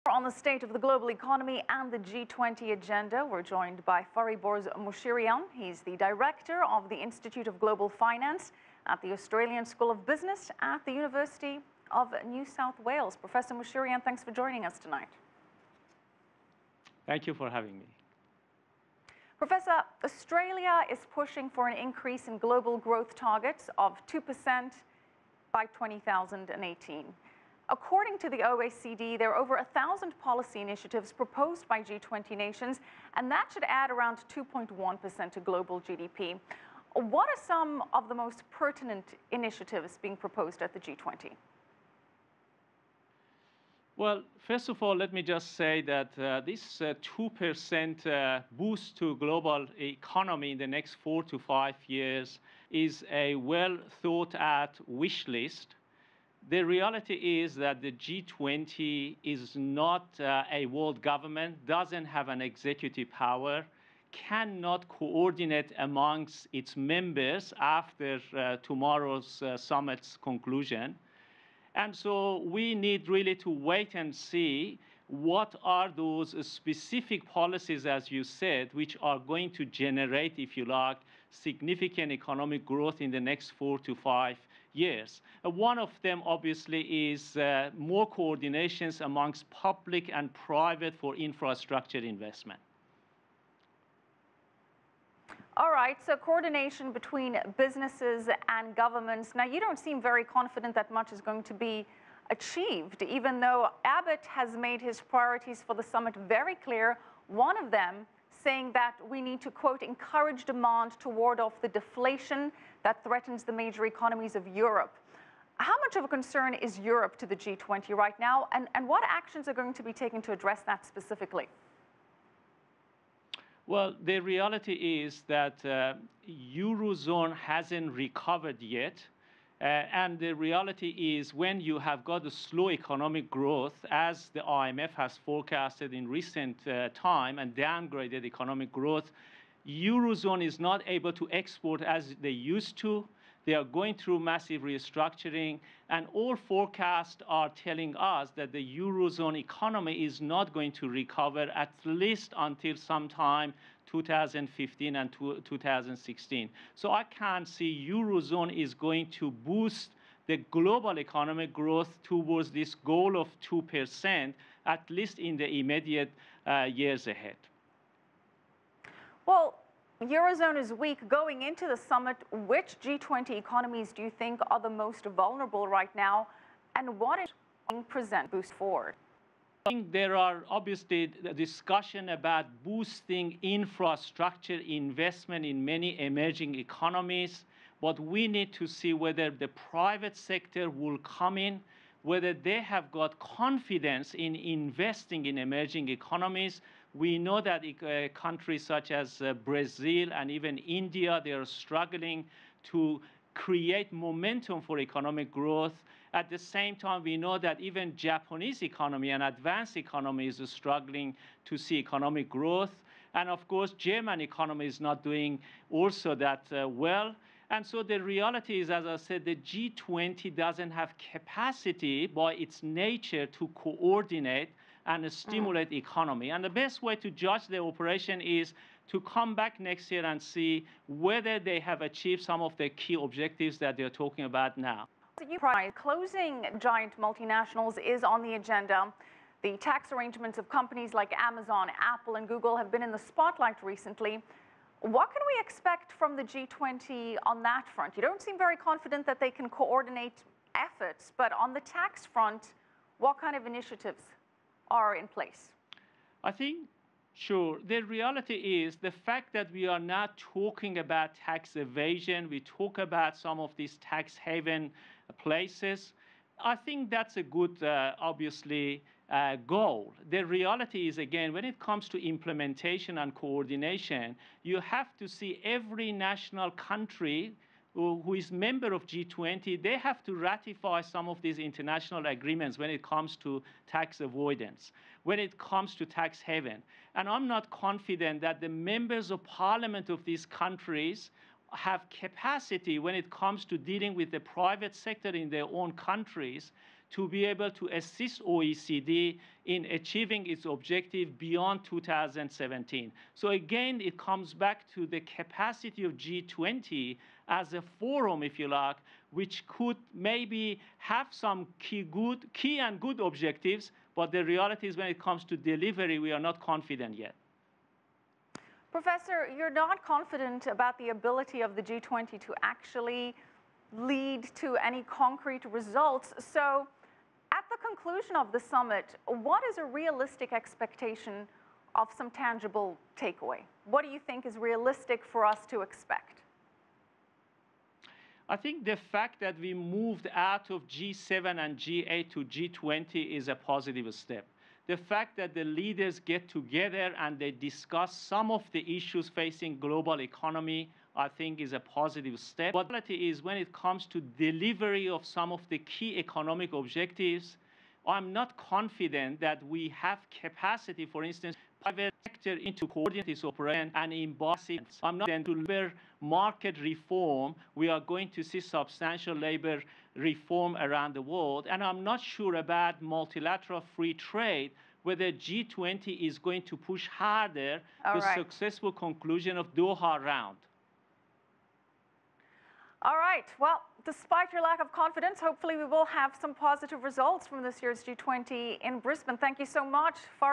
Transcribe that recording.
On the state of the global economy and the G20 agenda, we're joined by Fariborz Moshirian. He's the director of the Institute of Global Finance at the Australian School of Business at the University of New South Wales. Professor Moshirian, thanks for joining us tonight. Thank you for having me. Professor, Australia is pushing for an increase in global growth targets of 2% by 2018. According to the OECD, there are over 1,000 policy initiatives proposed by G20 nations, and that should add around 2.1% to global GDP. What are some of the most pertinent initiatives being proposed at the G20? Well, first of all, let me just say that this 2% boost to global economy in the next 4 to 5 years is a well thought out wish list. The reality is that the G20 is not a world government, doesn't have an executive power, cannot coordinate amongst its members after tomorrow's summit's conclusion. And so we need really to wait and see what are those specific policies, as you said, which are going to generate, if you like, significant economic growth in the next 4 to 5 years. One of them, obviously, is more coordinations amongst public and private for infrastructure investment. All right, so coordination between businesses and governments. Now, you don't seem very confident that much is going to be achieved, even though Abbott has made his priorities for the summit very clear. One of them saying that we need to, quote, encourage demand to ward off the deflation that threatens the major economies of Europe. How much of a concern is Europe to the G20 right now, and what actions are going to be taken to address that specifically? Well, the reality is that Eurozone hasn't recovered yet. And the reality is when you have got a slow economic growth, as the IMF has forecasted in recent time and downgraded economic growth, Eurozone is not able to export as they used to. They are going through massive restructuring, and all forecasts are telling us that the Eurozone economy is not going to recover at least until sometime 2015 and 2016. So I can't see Eurozone is going to boost the global economic growth towards this goal of 2%, at least in the immediate years ahead. Well, Eurozone is weak going into the summit. Which G20 economies do you think are the most vulnerable right now, and what is being presented boost forward? I think there are obviously the discussion about boosting infrastructure investment in many emerging economies, but we need to see whether the private sector will come in, whether they have got confidence in investing in emerging economies. We know that countries such as Brazil and even India, they are struggling to create momentum for economic growth. At the same time, we know that even Japanese economy and advanced economies are struggling to see economic growth. And of course, German economy is not doing also that well. And so the reality is, as I said, the G20 doesn't have capacity by its nature to coordinate and stimulate economy. And the best way to judge the operation is to come back next year and see whether they have achieved some of the key objectives that they're talking about now. Closing giant multinationals is on the agenda. The tax arrangements of companies like Amazon, Apple, and Google have been in the spotlight recently. What can we expect from the G20 on that front? You don't seem very confident that they can coordinate efforts, but on the tax front, what kind of initiatives are in place? I think, sure. The reality is the fact that we are not talking about tax evasion, we talk about some of these tax haven places. I think that's a good, obviously, goal. The reality is, again, when it comes to implementation and coordination, you have to see every national country who is member of G20, they have to ratify some of these international agreements when it comes to tax avoidance, when it comes to tax haven. And I'm not confident that the members of parliament of these countries have capacity when it comes to dealing with the private sector in their own countries to be able to assist OECD in achieving its objective beyond 2017. So again, it comes back to the capacity of G20 as a forum, if you like, which could maybe have some key and good objectives, but the reality is when it comes to delivery, we are not confident yet. Professor, you're not confident about the ability of the G20 to actually lead to any concrete results. So at the conclusion of the summit, what is a realistic expectation of some tangible takeaway? What do you think is realistic for us to expect? I think the fact that we moved out of G7 and G8 to G20 is a positive step. The fact that the leaders get together and they discuss some of the issues facing global economy, I think is a positive step. But the reality is when it comes to delivery of some of the key economic objectives, I'm not confident that we have capacity, for instance, private sector into coordinate its operation and embody it. I'm not confident to labor market reform. We are going to see substantial labor reform around the world. And I'm not sure about multilateral free trade, whether G20 is going to push harder the successful conclusion of Doha round. All right. Well, despite your lack of confidence, hopefully we will have some positive results from this year's G20 in Brisbane. Thank you so much.